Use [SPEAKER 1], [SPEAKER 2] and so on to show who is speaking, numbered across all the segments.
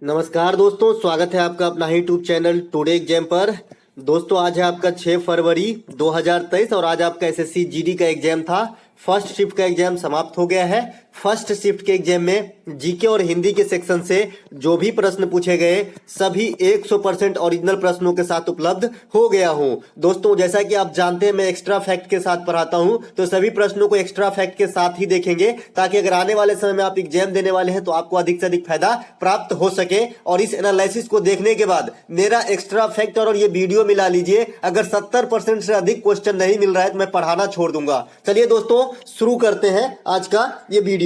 [SPEAKER 1] नमस्कार दोस्तों, स्वागत है आपका अपना यूट्यूब चैनल टुडे एग्जाम पर। दोस्तों आज है आपका 6 फरवरी 2023 और आज आपका एसएससी जीडी का एग्जाम था। फर्स्ट शिफ्ट का एग्जाम समाप्त हो गया है। फर्स्ट शिफ्ट के एग्जाम में जीके और हिंदी के सेक्शन से जो भी प्रश्न पूछे गए सभी 100% ओरिजिनल प्रश्नों के साथ उपलब्ध हो गया हूं। दोस्तों जैसा कि आप जानते हैं मैं एक्स्ट्रा फैक्ट के साथ पढ़ाता हूं, तो सभी प्रश्नों को एक्स्ट्रा फैक्ट के साथ ही देखेंगे ताकि अगर आने वाले समय में आप एग्जाम देने वाले हैं तो आपको अधिक से अधिक फायदा प्राप्त हो सके। और इस एनालिसिस को देखने के बाद मेरा एक्स्ट्रा फैक्ट और ये वीडियो मिला लीजिए, अगर 70% से अधिक क्वेश्चन नहीं मिल रहा है तो मैं पढ़ाना छोड़ दूंगा। चलिए दोस्तों शुरू करते हैं आज का ये वीडियो।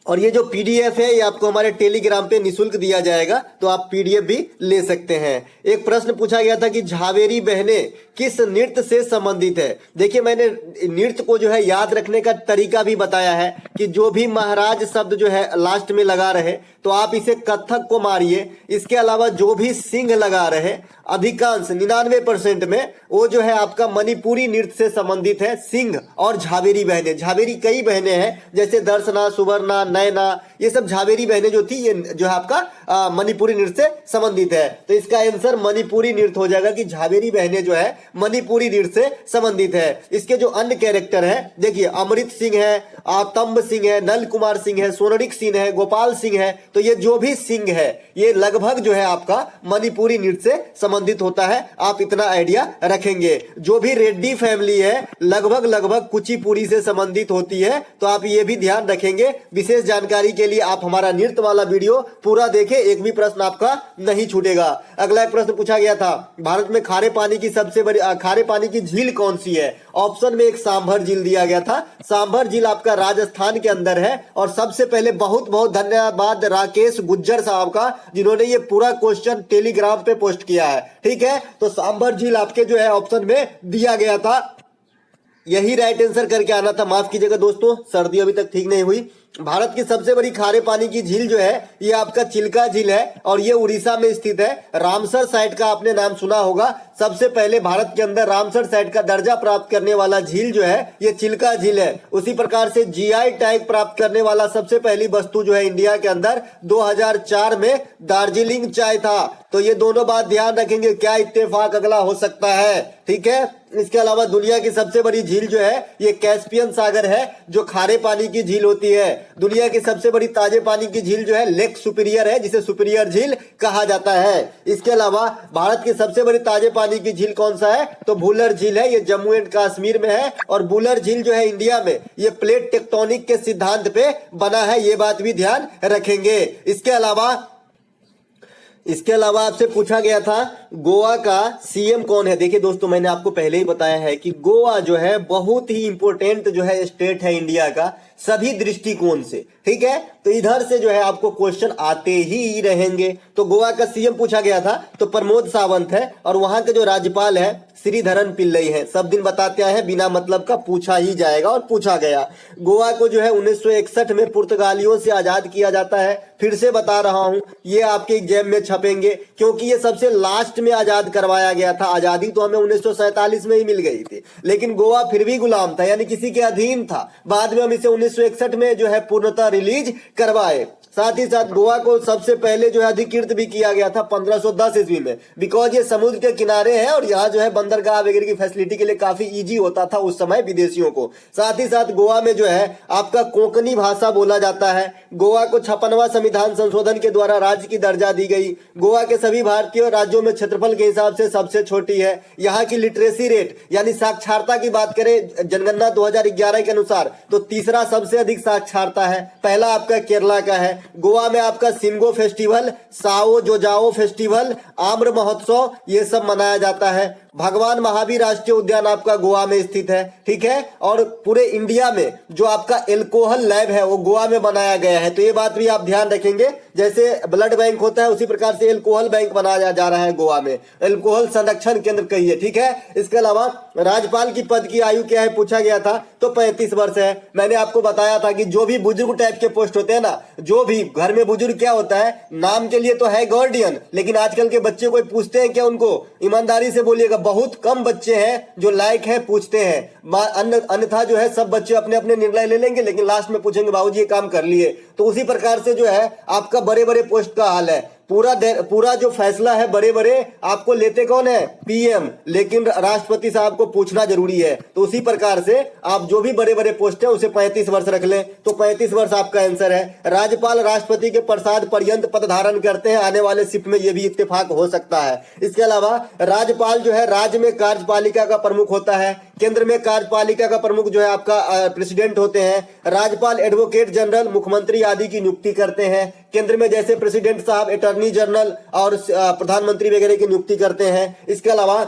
[SPEAKER 1] और ये जो पीडीएफ है ये आपको हमारे टेलीग्राम पे निशुल्क दिया जाएगा, तो आप पीडीएफ भी ले सकते हैं। एक प्रश्न पूछा गया था कि झावेरी बहनें किस नृत्य से संबंधित है। देखिए मैंने नृत्य को जो है याद रखने का तरीका भी बताया है कि जो भी महाराज शब्द जो है लास्ट में लगा रहे तो आप इसे कथक को मारिए। इसके अलावा जो भी सिंह लगा रहे अधिकांश 99% में वो जो है आपका मणिपुरी नृत्य से संबंधित है। सिंह और झावेरी बहनें, झावेरी कई बहनें हैं जैसे दर्शना, सुवर्णा, नयना, ये सब झावेरी बहनें जो थी ये जो है आपका मणिपुरी नृत्य से संबंधित है। तो इसका आंसर मणिपुरी नृत्य हो जाएगा कि झावेरी बहनें जो है मणिपुरी नृत्य से संबंधित है। इसके जो अन्य कैरेक्टर है देखिए अमृत सिंह है, आतंब सिंह है, नल कुमार सिंह है, सोनरिक सिंह है, गोपाल सिंह है, तो ये जो भी सिंह है ये लगभग जो है आपका मणिपुरी नृत्य से संबंधित होता है। आप इतना आइडिया रखेंगे। जो भी रेड्डी फैमिली है लगभग कुचिपुड़ी से संबंधित होती है, तो आप ये भी ध्यान रखेंगे। विशेष जानकारी के लिए आप हमारा नृत्य वाला वीडियो पूरा देखें, एक भी प्रश्न आपका नहीं छूटेगा। अगला एक प्रश्न पूछा गया था, भारत में खारे पानी की सबसे बड़ी खारे पानी की झील कौन सी है। ऑप्शन में एक सांभर झील दिया गया था। सांभर झील आपका राजस्थान के अंदर है। और सबसे पहले बहुत बहुत धन्यवाद राकेश गुज्जर साहब का, जिन्होंने ये पूरा क्वेश्चन टेलीग्राम पे पोस्ट किया है। ठीक है, तो सांभर झील आपके जो है ऑप्शन में दिया गया था, यही राइट आंसर करके आना था। माफ कीजिएगा दोस्तों, सर्दी अभी तक ठीक नहीं हुई। भारत की सबसे बड़ी खारे पानी की झील जो है ये आपका चिल्का झील है और ये उड़ीसा में स्थित है। रामसर साइट का आपने नाम सुना होगा। सबसे पहले भारत के अंदर रामसर साइट का दर्जा प्राप्त करने वाला झील जो है ये चिल्का झील है। उसी प्रकार से जीआई टैग प्राप्त करने वाला सबसे पहली वस्तु जो है इंडिया के अंदर 2004 में दार्जिलिंग चाय था। तो ये दोनों बात ध्यान रखेंगे, क्या इत्तेफाक अगला हो सकता है। ठीक है, इसके अलावा दुनिया की सबसे बड़ी झील जो है ये कैस्पियन सागर है, जो खारे पानी की झील होती है। दुनिया की सबसे बड़ी ताजे पानी की झील जो है लेक सुपीरियर है, जिसे सुपीरियर झील कहा जाता है। इसके अलावा भारत की सबसे बड़ी ताजे पानी की झील कौन सा है, तो बुलर झील है। ये जम्मू एंड कश्मीर में है। और बुलर झील जो है इंडिया में ये प्लेट टेक्टोनिक के सिद्धांत पे बना है, ये बात भी ध्यान रखेंगे। इसके अलावा आपसे पूछा गया था गोवा का सीएम कौन है। देखिए दोस्तों मैंने आपको पहले ही बताया है कि गोवा जो है बहुत ही इंपॉर्टेंट जो है स्टेट है इंडिया का सभी दृष्टिकोण से। ठीक है, तो इधर से जो है आपको क्वेश्चन आते ही रहेंगे। तो गोवा का सीएम पूछा गया था तो प्रमोद सावंत है और वहां के जो राज्यपाल है श्रीधरन पिल्लई है। सब दिन बताते हैं बिना मतलब का पूछा ही जाएगा और पूछा गया। गोवा को जो है 1961 में पुर्तगालियों से आजाद किया जाता है। फिर से बता रहा हूं ये आपके एग्जाम में छपेंगे क्योंकि ये सबसे लास्ट में आजाद करवाया गया था। आजादी तो हमें 1947 में ही मिल गई थी, लेकिन गोवा फिर भी गुलाम था, यानी किसी के अधीन था। बाद में हम इसे 1961 में जो है पूर्णतः रिलीज करवाए। साथ ही साथ गोवा को सबसे पहले जो है अधिकृत भी किया गया था 1510 ईस्वी में, बिकॉज ये समुद्र के किनारे है और यहाँ जो है बंदरगाह वगैरह की फैसिलिटी के लिए काफी इजी होता था उस समय विदेशियों को। साथ ही साथ गोवा में जो है आपका कोंकणी भाषा बोला जाता है। गोवा को 56वां संविधान संशोधन के द्वारा राज्य की दर्जा दी गई। गोवा के सभी भारतीय राज्यों में क्षेत्रफल के हिसाब से सबसे छोटी है। यहाँ की लिटरेसी रेट यानी साक्षरता की बात करें जनगणना 2011 के अनुसार तो तीसरा सबसे अधिक साक्षरता है। पहला आपका केरला का है। गोवा में आपका सिंगो फेस्टिवल, साओ जोजाओ फेस्टिवल, आम्र महोत्सव ये सब मनाया जाता है। भगवान महावीर राष्ट्रीय उद्यान आपका गोवा में स्थित है। ठीक है, और पूरे इंडिया में जो आपका एल्कोहल लैब है वो गोवा में बनाया गया है। तो ये बात भी आप ध्यान रखेंगे, जैसे ब्लड बैंक होता है उसी प्रकार से एल्कोहल बैंक बनाया जा रहा है गोवा में, एल्कोहल संरक्षण केंद्र कहिए। ठीक है, इसके अलावा राज्यपाल की पद की आयु क्या है पूछा गया था तो 35 वर्ष है। मैंने आपको बताया था कि जो भी बुजुर्ग टाइप के पोस्ट होते हैं ना, जो भी घर में बुजुर्ग क्या होता है, नाम के लिए तो है गार्डियन, लेकिन आजकल के बच्चे कोई पूछते हैं क्या उनको? ईमानदारी से बोलिएगा, बहुत कम बच्चे हैं जो लायक है पूछते हैं। अन्यथा जो है सब बच्चे अपने अपने निर्णय ले लेंगे, लेकिन लास्ट में पूछेंगे बाबूजी ये काम कर लिए। तो उसी प्रकार से जो है आपका बड़े बड़े पोस्ट का हाल है। पूरा जो फैसला है बड़े बड़े आपको लेते कौन है? पीएम, लेकिन राष्ट्रपति साहब को पूछना जरूरी है। तो उसी प्रकार से आप जो भी बड़े बड़े पोस्ट है उसे 35 वर्ष रख लें, तो 35 वर्ष आपका आंसर है। राज्यपाल राष्ट्रपति के प्रसाद पर्यंत पद धारण करते हैं, आने वाले शिफ्ट में यह भी इत्तेफाक हो सकता है। इसके अलावा राज्यपाल जो है राज्य में कार्यपालिका का प्रमुख होता है, केंद्र में कार्यपालिका का प्रमुख जो है आपका प्रेसिडेंट होते हैं। राज्यपाल एडवोकेट जनरल, मुख्यमंत्री आदि की नियुक्ति करते हैं। केंद्र में जैसे प्रेसिडेंट साहब अटॉर्नी जनरल और प्रधानमंत्री वगैरह की नियुक्ति करते हैं। इसके अलावा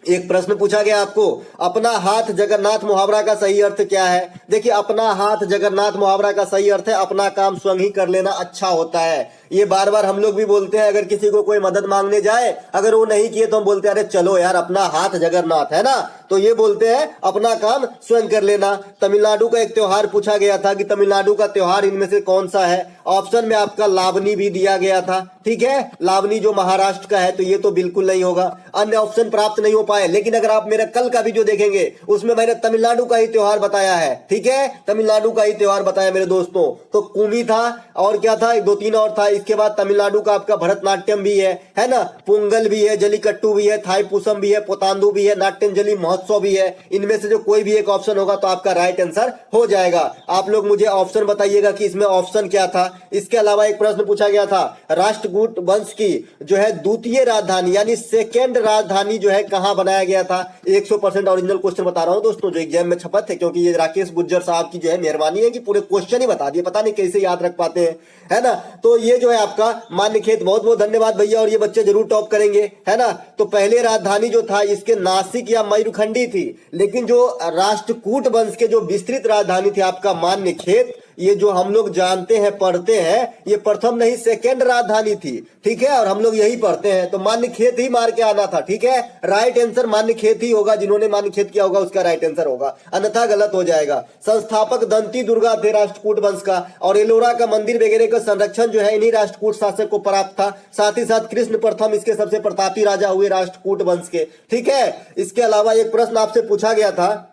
[SPEAKER 1] एक प्रश्न पूछा गया आपको, अपना हाथ जगन्नाथ मुहावरा का सही अर्थ क्या है? देखिए, अपना हाथ जगन्नाथ मुहावरा का सही अर्थ है अपना काम स्वयं ही कर लेना अच्छा होता है। ये बार बार हम लोग भी बोलते हैं, अगर किसी को कोई मदद मांगने जाए, अगर वो नहीं किए तो हम बोलते हैं अरे चलो यार अपना हाथ जगन्नाथ है ना, तो ये बोलते हैं अपना काम स्वयं कर लेना। तमिलनाडु का एक त्योहार पूछा गया था कि तमिलनाडु का त्योहार इनमें से कौन सा है? ऑप्शन में आपका लावनी भी दिया गया था, ठीक है, लावनी जो महाराष्ट्र का है, तो ये तो बिल्कुल नहीं होगा। अन्य ऑप्शन प्राप्त नहीं हो पाए, लेकिन अगर आप मेरा कल का वीडियो देखेंगे उसमें मैंने तमिलनाडु का ही त्योहार बताया है, ठीक है, तमिलनाडु का ही त्योहार बताया मेरे दोस्तों। तो कुमी था और क्या था, दो तीन और था। इसके बाद तमिलनाडु का आपका भरतनाट्यम भी है ना, पोंगल भी है, जलीकट्टू भी है, थाईपुसम भी है, पोतांदू भी है, नाट्यंजलि महोत्सव भी है। इनमें से जो कोई भी एक ऑप्शन होगा तो आपका राइट आंसर हो जाएगा। आप लोग मुझे ऑप्शन बताइएगा कि इसमें ऑप्शन क्या था। इसके अलावा एक प्रश्न पूछा गया था, राष्ट्रकूट वंश की जो है द्वितीय राजधानी यानी सेकेंड राजधानी जो है कहां बनाया गया था? 100% ओरिजिनल क्वेश्चन बता रहा हूं दोस्तों, जो एग्जाम में छपत है, क्योंकि ये राकेश गुज्जर साहब की जो है मेहरबानी है कि पूरे क्वेश्चन ही बता दिए, पता नहीं कैसे याद रख पाते हैं, है ना। तो ये जो है आपका मान्यखेत, बहुत बहुत धन्यवाद भैया, और ये बच्चे जरूर टॉप करेंगे, है ना। तो पहले राजधानी जो था इसके नासिक या मयूरखंडी थी, लेकिन जो राष्ट्रकूट वंश के जो विस्तृत राजधानी थी आपका मान्यखेत, ये जो हम लोग जानते हैं पढ़ते हैं, ये प्रथम नहीं सेकेंड राजधानी थी, ठीक है, और हम लोग यही पढ़ते हैं। तो मान्यखेत ही मार के आना था, ठीक है, राइट आंसर मान्यखेत ही होगा। जिन्होंने मान्यखेत किया होगा उसका राइट आंसर होगा, अन्यथा गलत हो जाएगा। संस्थापक दंती दुर्गा थे राष्ट्रकूट वंश का, और एलोरा का मंदिर वगैरह का संरक्षण जो है इन्हीं राष्ट्रकूट शासक को प्राप्त था। साथ ही साथ कृष्ण प्रथम इसके सबसे प्रतापी राजा हुए राष्ट्रकूट वंश के, ठीक है। इसके अलावा एक प्रश्न आपसे पूछा गया था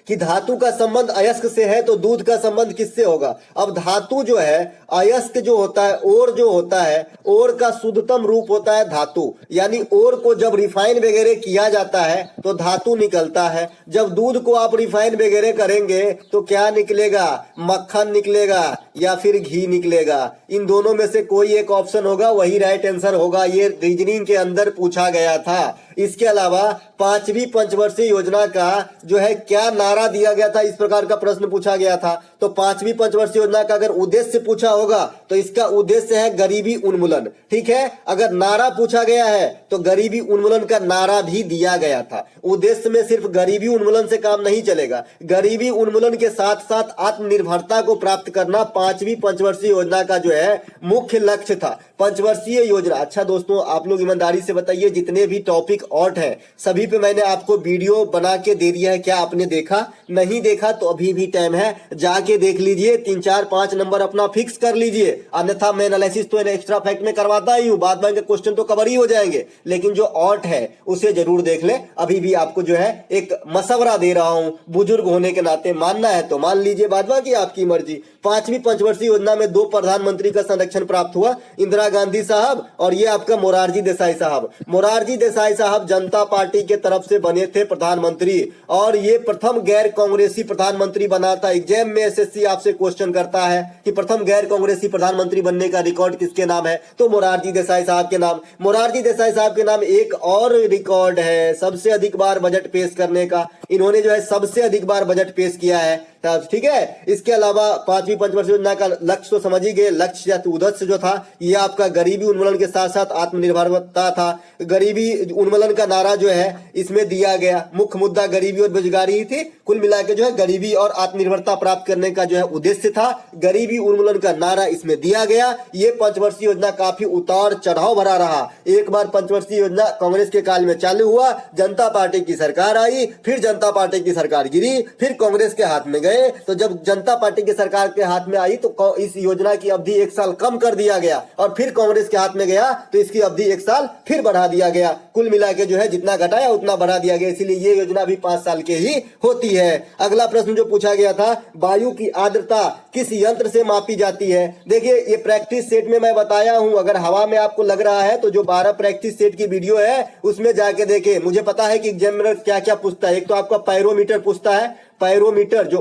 [SPEAKER 1] कि धातु का संबंध अयस्क से है तो दूध का संबंध किससे होगा? अब धातु जो है, अयस्क जो होता है, ओर जो होता है, ओर का शुद्धतम रूप होता है धातु, यानी ओर को जब रिफाइन वगैरह किया जाता है तो धातु निकलता है। जब दूध को आप रिफाइन वगैरह करेंगे तो क्या निकलेगा? मक्खन निकलेगा या फिर घी निकलेगा। इन दोनों में से कोई एक ऑप्शन होगा, वही राइट आंसर होगा। ये रीजनिंग के अंदर पूछा गया था। इसके अलावा 5वीं पंचवर्षीय योजना का जो है क्या नारा दिया गया था, इस प्रकार का प्रश्न पूछा गया था। तो 5वीं पंचवर्षीय योजना का अगर उद्देश्य पूछा होगा तो इसका उद्देश्य है गरीबी उन्मूलन, ठीक है। अगर नारा पूछा गया है तो गरीबी उन्मूलन का नारा भी दिया गया था। उद्देश्य में सिर्फ गरीबी उन्मूलन से काम नहीं चलेगा, गरीबी उन्मूलन के साथ साथ आत्मनिर्भरता को प्राप्त करना 5वीं पंचवर्षीय योजना का जो है मुख्य लक्ष्य था। पंचवर्षीय योजना, अच्छा दोस्तों आप लोग ईमानदारी से बताइए, जितने भी टॉपिक और हैं सभी पे मैंने आपको वीडियो बना के दे दिया है, क्या आपने देखा? नहीं देखा तो अभी भी टाइम है, जाके देख लीजिए, 3 4 5 नंबर अपना फिक्स कर लीजिए। अन्यथा मैं एनालिसिस तो एक्स्ट्रा फैक्ट में करवाता ही हूँ, बाद में क्वेश्चन तो कवर ही हो जाएंगे, लेकिन जो ऑट है उसे जरूर देख ले। अभी भी आपको जो है एक मशवरा दे रहा हूँ, बुजुर्ग होने के नाते मानना है तो मान लीजिए, बाद बाकी आपकी मर्जी। 5वीं पंचवर्षीय योजना में 2 प्रधानमंत्री का संरक्षण प्राप्त हुआ, इंदिरा गांधी साहब और ये आपका मोरारजी देसाई साहब। मोरारजी देसाई साहब जनता पार्टी के तरफ से बने थे प्रधानमंत्री, और ये प्रथम गैर कांग्रेसी प्रधानमंत्री बना था। एग्जाम में एसएससी आपसे क्वेश्चन करता है कि प्रथम गैर कांग्रेसी प्रधानमंत्री बनने का रिकॉर्ड किसके नाम है, तो मोरारजी देसाई साहब के नाम। मोरारजी देसाई साहब के नाम एक और रिकॉर्ड है सबसे अधिक बार बजट पेश करने का, इन्होंने जो है सबसे अधिक बार बजट पेश किया है, ठीक है। इसके अलावा 5वीं पंचवर्षीय योजना का लक्ष्य तो समझ ही गए, लक्ष्य या उद्देश्य जो था ये आपका गरीबी उन्मूलन के साथ साथ आत्मनिर्भरता था। गरीबी उन्मूलन का नारा जो है इसमें दिया गया, मुख्य मुद्दा गरीबी और बेरोजगारी ही थी। कुल मिलाकर जो है गरीबी और आत्मनिर्भरता प्राप्त करने का जो है उद्देश्य था, गरीबी उन्मूलन का नारा इसमें दिया गया। ये पंचवर्षीय योजना काफी उतार चढ़ाव भरा रहा। एक बार पंचवर्षीय योजना कांग्रेस के काल में चालू हुआ, जनता पार्टी की सरकार आई, फिर जनता पार्टी की सरकार गिरी, फिर कांग्रेस के हाथ में गया, गए तो जब जनता पार्टी की सरकार के हाथ में आई तो इस योजना की अवधि 1 साल कम कर दिया गया और फिर कांग्रेस के हाथ में गया तो इसकी अवधि 1 साल फिर बढ़ा दिया गया। कुल मिला के जो है जितना घटाया उतना बढ़ा दिया गया, इसीलिए ये योजना भी 5 साल के ही होती है। अगला प्रश्न जो पूछा गया था, वायु की आर्द्रता किस यंत्र से मापी जाती है? देखिए ये प्रैक्टिस सेट में मैं बताया हूं, अगर हवा में आपको लग रहा है तो जो 12 प्रैक्टिस सेट की वीडियो है उसमें जाके देखें। मुझे पता है कि एग्जामिनर क्या क्या पूछता है। एक तो आपका पायरोमीटर पूछता है, पायरोमीटर जो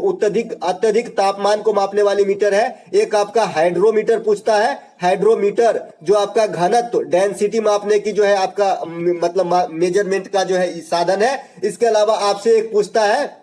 [SPEAKER 1] अत्यधिक तापमान को मापने वाली मीटर है। एक आपका हाइड्रोमीटर पूछता है, हाइड्रोमीटर जो आपका घनत्व डेंसिटी मापने की जो है आपका मतलब मेजरमेंट का जो है साधन है। इसके अलावा आपसे एक पूछता है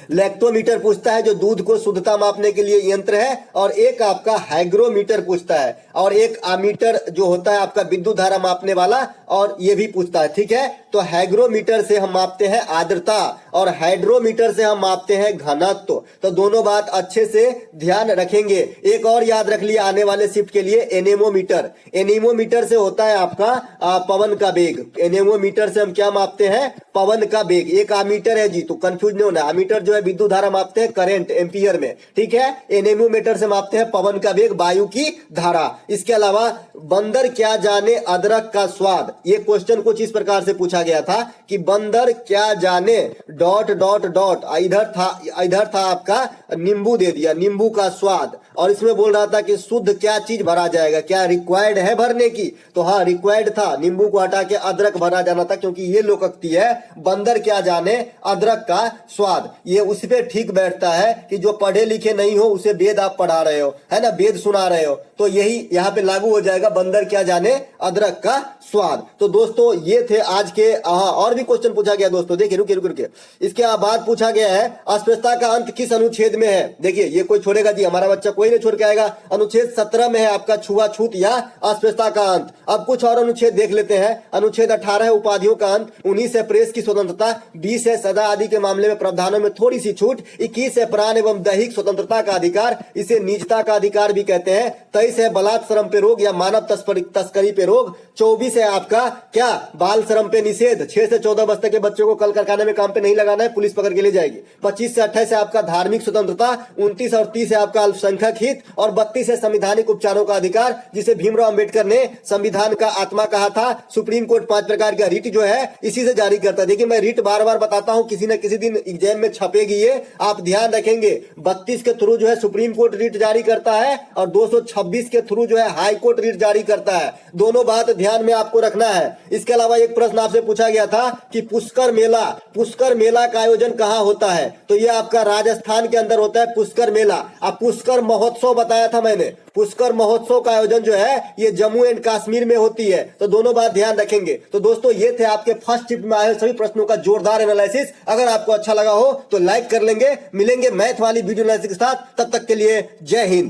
[SPEAKER 1] लैक्टोमीटर पूछता है जो दूध को शुद्धता मापने के लिए यंत्र है, और एक आपका हाइग्रोमीटर पूछता है, और एक आमीटर जो होता है आपका विद्युत धारा मापने वाला, और ये भी पूछता है। ठीक है, तो हाइग्रोमीटर से हम मापते हैं आर्द्रता और हाइड्रोमीटर से हम मापते हैं घनत्व। तो दोनों बात अच्छे से ध्यान रखेंगे। एक और याद रख लिया आने वाले शिफ्ट के लिए, एनेमोमीटर। एनेमोमीटर से होता है आपका पवन का वेग। एनेमोमीटर से हम क्या मापते हैं? पवन का वेग। एक आमीटर है जी, तो कंफ्यूज नहीं होना। आमीटर जो है विद्युत धारा मापते हैं करंट एम्पियर में। ठीक है, एनेमोमीटर से मापते हैं पवन का वेग, वायु की धारा। इसके अलावा बंदर क्या जाने अदरक का स्वाद। ये क्वेश्चन कुछ इस प्रकार से पूछा गया था कि बंदर क्या जाने डॉट डॉट डॉट, इधर था आपका नींबू दे दिया, नींबू का स्वाद, और इसमें बोल रहा था कि शुद्ध क्या चीज भरा जाएगा, क्या रिक्वायर्ड है भरने की? तो हाँ रिक्वायर्ड था, नींबू को हटा के अदरक भरा जाना था, क्योंकि ये लोकोक्ति है बंदर क्या जाने अदरक का स्वाद। ये उस पे ठीक बैठता है कि जो पढ़े लिखे नहीं हो उसे वेद आप पढ़ा रहे हो, है ना, वेद सुना रहे हो, तो यही यहाँ पे लागू हो जाएगा, बंदर क्या जाने अदरक का स्वाद। तो दोस्तों ये थे आज के। और भी क्वेश्चन पूछा गया दोस्तों, देखिए रुके। इसके बाद पूछा गया है अस्पृश्यता का अंत किस अनुच्छेद में है? देखिए ये कोई छोड़ेगा जी, हमारा बच्चा कोई नहीं छोड़ के आएगा। अनुच्छेद 17 में है आपका छुआछूत या अस्पृश्यता का अंत। अब कुछ और अनुच्छेद देख लेते हैं। अनुच्छेद 18 है उपाधियों का अंत। 19 है प्रेस की स्वतंत्रता। 20 है सजा आदि के मामले में प्रावधानों में थोड़ी सी छूट। 21 है प्राण एवं दैहिक स्वतंत्रता का अधिकार, इसे निजता का अधिकार भी कहते हैं। 23 है बलात् श्रम पे रोक या मानव तस्करी पे रोक। 24 है आपका क्या, बाल श्रम पे निषेध। 6 से 14 वर्ष तक के बच्चों को कल कारखाने में काम पे नहीं लगाना है, पुलिस पकड़ के ले जाएगी। 25 से 28 है आपका धार्मिक स्वतंत्रता। 29 और 30 है आपका अल्पसंख्यक हित, और 32 है संवैधानिक उपचारों का अधिकार, जिसे भीमराव अंबेडकर ने संविधान का आत्मा कहा था। सुप्रीम कोर्ट 5 प्रकार का रिट जो है इसी से जारी करता है। देखिए मैं रिट बार बार बताता हूं, किसी न किसी दिन एग्जाम में छपेगी, ये आप ध्यान रखेंगे। 32 के थ्रू जो है सुप्रीम कोर्ट रिट जारी करता है, और 226 के थ्रू जो है हाई कोर्ट रिट जारी करता है। दोनों बात ध्यान में आपको रखना है। इसके अलावा एक प्रश्न आपसे पूछा गया था कि पुष्कर मेला का आयोजन कहाँ होता है? तो ये आपका राजस्थान के अंदर होता है पुष्कर मेला। अब पुष्कर महोत्सव बताया था मैंने, पुष्कर महोत्सव का आयोजन जो है ये जम्मू एंड कश्मीर में होती है। तो दोनों बात ध्यान रखेंगे। तो दोस्तों ये थे आपके फर्स्ट शिफ्ट में आए सभी प्रश्नों का जोरदार एनालिसिस। अगर आपको अच्छा लगा हो तो लाइक कर लेंगे। मिलेंगे मैथ वाली वीडियो एनालिसिस के साथ, तब तक के लिए जय हिंद।